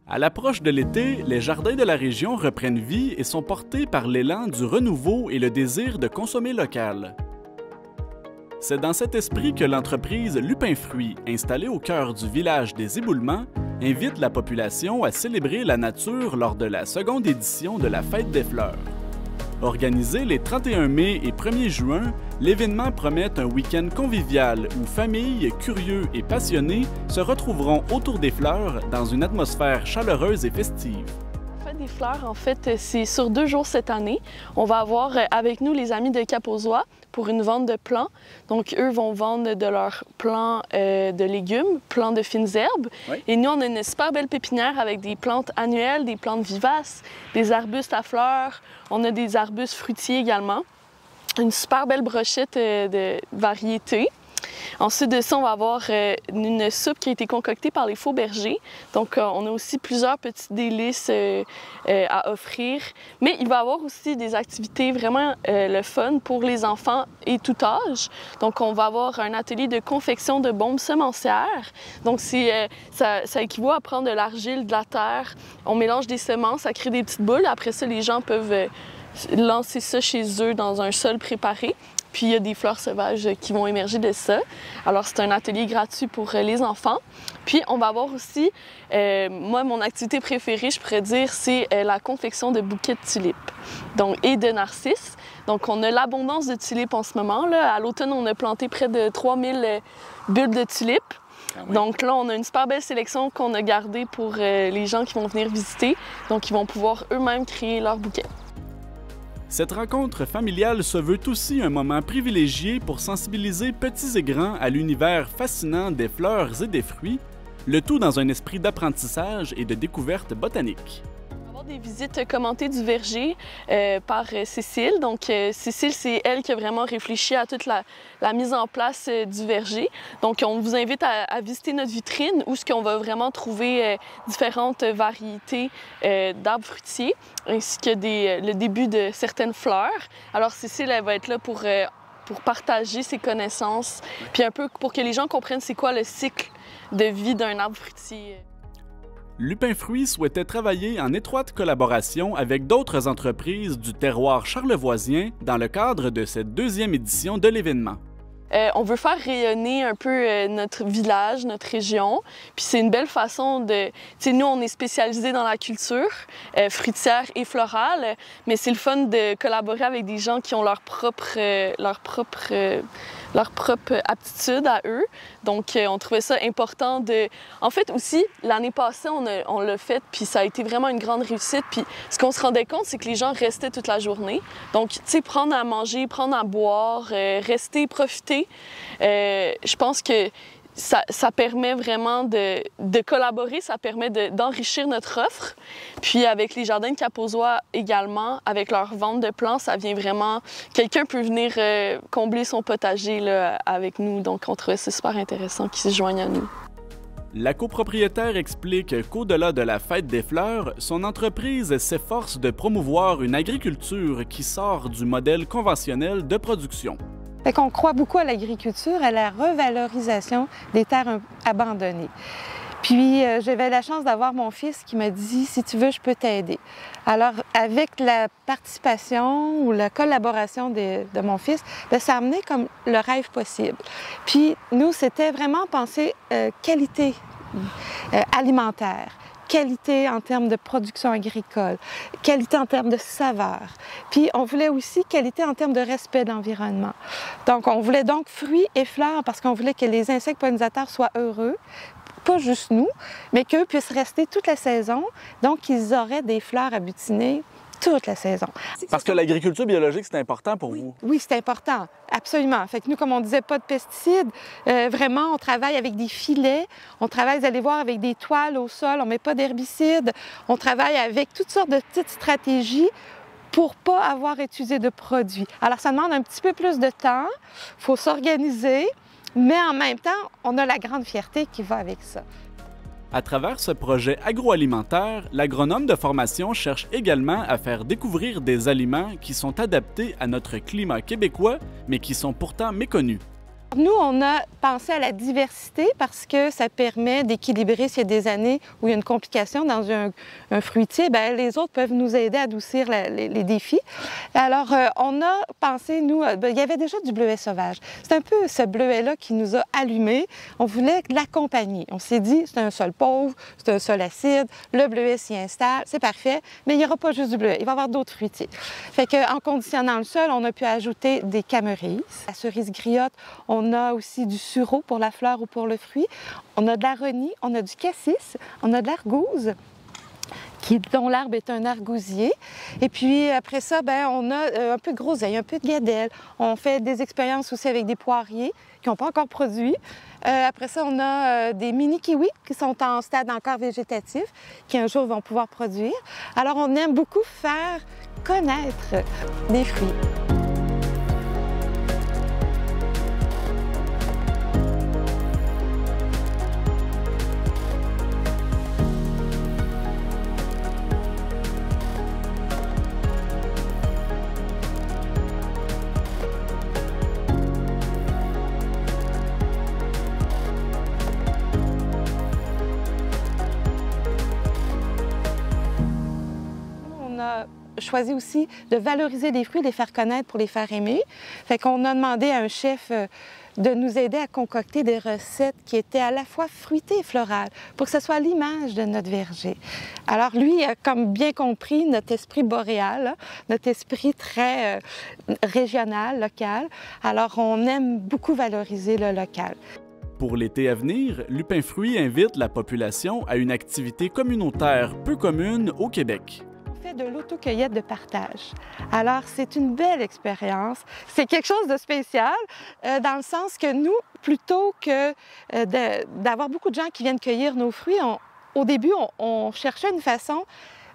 À l'approche de l'été, les jardins de la région reprennent vie et sont portés par l'élan du renouveau et le désir de consommer local. C'est dans cet esprit que l'entreprise Lupin Fruits, installée au cœur du village des Éboulements, invite la population à célébrer la nature lors de la seconde édition de la Fête des Fleurs. Organisé les 31 mai et 1er juin, l'événement promet un week-end convivial où familles, curieux et passionnés se retrouveront autour des fleurs dans une atmosphère chaleureuse et festive. La Fête des Fleurs, en fait, c'est sur 2 jours cette année. On va avoir avec nous les amis de Cap-aux-Oies pour une vente de plants. Donc, eux vont vendre de leurs plants de légumes, plants de fines herbes. Oui. Et nous, on a une super belle pépinière avec des plantes annuelles, des plantes vivaces, des arbustes à fleurs. On a des arbustes fruitiers également. Une super belle brochette de variétés. Ensuite de ça, on va avoir une soupe qui a été concoctée par les Faux Bergers. Donc, on a aussi plusieurs petits délices à offrir. Mais il va y avoir aussi des activités vraiment le fun pour les enfants et tout âge. Donc, on va avoir un atelier de confection de bombes semencières. Donc, ça équivaut à prendre de l'argile, de la terre. On mélange des semences, ça crée des petites boules. Après ça, les gens peuvent lancer ça chez eux dans un sol préparé. Puis il y a des fleurs sauvages qui vont émerger de ça. Alors c'est un atelier gratuit pour les enfants. Puis on va avoir aussi, moi mon activité préférée, je pourrais dire, c'est la confection de bouquets de tulipes et de narcisses. Donc on a l'abondance de tulipes en ce moment. Là. À l'automne, on a planté près de 3000 bulbes de tulipes. Ah oui. Donc là, on a une super belle sélection qu'on a gardée pour les gens qui vont venir visiter. Donc ils vont pouvoir eux-mêmes créer leurs bouquets. Cette rencontre familiale se veut aussi un moment privilégié pour sensibiliser petits et grands à l'univers fascinant des fleurs et des fruits, le tout dans un esprit d'apprentissage et de découverte botanique. Des visites commentées du verger par Cécile. Donc, Cécile, c'est elle qui a vraiment réfléchi à toute la mise en place du verger. Donc, on vous invite à visiter notre vitrine où on va vraiment trouver différentes variétés d'arbres fruitiers ainsi que le début de certaines fleurs. Alors, Cécile, elle va être là pour partager ses connaissances puis un peu pour que les gens comprennent c'est quoi le cycle de vie d'un arbre fruitier. Lupin Fruits souhaitait travailler en étroite collaboration avec d'autres entreprises du terroir charlevoisien dans le cadre de cette 2e édition de l'événement. On veut faire rayonner un peu notre village, notre région. Puis c'est une belle façon de... Tu sais, nous, on est spécialisés dans la culture fruitière et florale, mais c'est le fun de collaborer avec des gens qui ont leur propre aptitude à eux. Donc, on trouvait ça important de... En fait, aussi, l'année passée, on l'a fait, puis ça a été vraiment une grande réussite. Puis ce qu'on se rendait compte, c'est que les gens restaient toute la journée. Donc, tu sais, prendre à manger, prendre à boire, rester, profiter. Je pense que ça permet vraiment de collaborer, ça permet d'enrichir notre offre. Puis avec les jardins de Cap-aux-Oies également, avec leur vente de plants, ça vient vraiment... Quelqu'un peut venir combler son potager là, avec nous, donc on trouvait ça super intéressant qu'ils se joignent à nous. La copropriétaire explique qu'au-delà de la Fête des Fleurs, son entreprise s'efforce de promouvoir une agriculture qui sort du modèle conventionnel de production. Fait qu'on croit beaucoup à l'agriculture, à la revalorisation des terres abandonnées. Puis j'avais la chance d'avoir mon fils qui m'a dit « Si tu veux, je peux t'aider ». Alors, avec la participation ou la collaboration de mon fils, bien, ça a amené comme le rêve possible. Puis nous, c'était vraiment penser qualité alimentaire. Qualité en termes de production agricole, qualité en termes de saveur. Puis on voulait aussi qualité en termes de respect de l'environnement. Donc on voulait donc fruits et fleurs parce qu'on voulait que les insectes pollinisateurs soient heureux, pas juste nous, mais qu'eux puissent rester toute la saison, donc qu'ils auraient des fleurs à butiner toute la saison. Parce que l'agriculture biologique, c'est important pour vous? Oui, c'est important, absolument. Fait que nous, comme on disait, pas de pesticides. Vraiment, on travaille avec des filets, on travaille, vous allez voir, avec des toiles au sol, on met pas d'herbicides, on travaille avec toutes sortes de petites stratégies pour ne pas avoir utilisé de produits. Alors, ça demande un petit peu plus de temps, il faut s'organiser, mais en même temps, on a la grande fierté qui va avec ça. À travers ce projet agroalimentaire, l'agronome de formation cherche également à faire découvrir des aliments qui sont adaptés à notre climat québécois, mais qui sont pourtant méconnus. Nous, on a pensé à la diversité parce que ça permet d'équilibrer s'il y a des années où il y a une complication dans un fruitier, bien, les autres peuvent nous aider à adoucir les défis. Alors, on a pensé, nous, il y avait déjà du bleuet sauvage. C'est un peu ce bleuet-là qui nous a allumés. On voulait l'accompagner. On s'est dit, c'est un sol pauvre, c'est un sol acide, le bleuet s'y installe, c'est parfait, mais il n'y aura pas juste du bleuet, il va y avoir d'autres fruitiers. Fait qu'en conditionnant le sol, on a pu ajouter des camerises. La cerise griotte, on a aussi du sureau pour la fleur ou pour le fruit. On a de l'aronie, on a du cassis, on a de l'argouze, dont l'arbre est un argousier. Et puis après ça, bien, on a un peu de groseille, un peu de gadelle. On fait des expériences aussi avec des poiriers qui n'ont pas encore produit. Après ça, on a des mini-kiwis qui sont en stade encore végétatif, qui un jour vont pouvoir produire. Alors, on aime beaucoup faire connaître des fruits. Choisi aussi de valoriser les fruits, de les faire connaître pour les faire aimer. Fait qu'on a demandé à un chef de nous aider à concocter des recettes qui étaient à la fois fruitées et florales pour que ce soit l'image de notre verger. Alors lui a comme bien compris notre esprit boréal, hein, notre esprit très régional, local. Alors on aime beaucoup valoriser le local. Pour l'été à venir, Lupin Fruits invite la population à une activité communautaire peu commune au Québec. De l'autocueillette de partage. Alors, c'est une belle expérience. C'est quelque chose de spécial dans le sens que nous, plutôt que d'avoir beaucoup de gens qui viennent cueillir nos fruits, au début, on cherchait une façon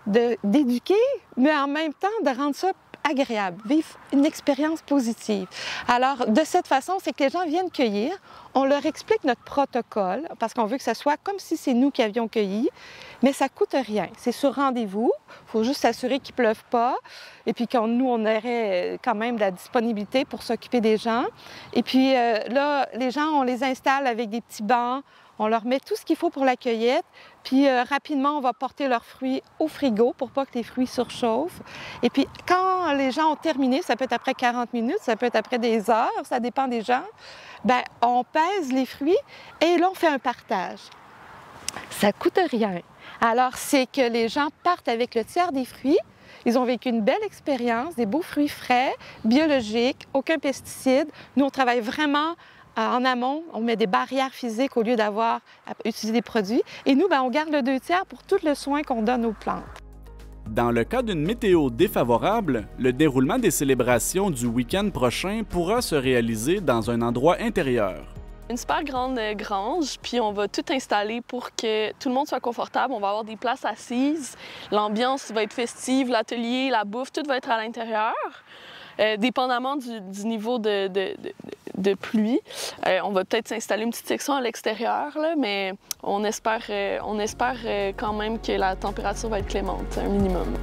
d'éduquer, mais en même temps de rendre ça agréable, vivre une expérience positive. Alors, de cette façon, c'est que les gens viennent cueillir, on leur explique notre protocole, parce qu'on veut que ça soit comme si c'est nous qui avions cueilli, mais ça ne coûte rien. C'est sur rendez-vous, il faut juste s'assurer qu'il ne pleuve pas, et puis nous, on aurait quand même de la disponibilité pour s'occuper des gens. Et puis là, les gens, on les installe avec des petits bancs, on leur met tout ce qu'il faut pour la cueillette, puis rapidement, on va porter leurs fruits au frigo pour pas que les fruits surchauffent. Et puis, quand les gens ont terminé, ça peut être après 40 minutes, ça peut être après des heures, ça dépend des gens, bien, on pèse les fruits et là, on fait un partage. Ça coûte rien. Alors, c'est que les gens partent avec le tiers des fruits. Ils ont vécu une belle expérience, des beaux fruits frais, biologiques, aucun pesticide. Nous, on travaille vraiment en amont, on met des barrières physiques au lieu d'avoir à utiliser des produits. Et nous, bien, on garde le 2/3 pour tout le soin qu'on donne aux plantes. Dans le cas d'une météo défavorable, le déroulement des célébrations du week-end prochain pourra se réaliser dans un endroit intérieur. Une super grande grange, puis on va tout installer pour que tout le monde soit confortable. On va avoir des places assises, l'ambiance va être festive, l'atelier, la bouffe, tout va être à l'intérieur. Dépendamment du niveau de pluie, on va peut-être s'installer une petite section à l'extérieur, mais on espère quand même que la température va être clémente, un minimum.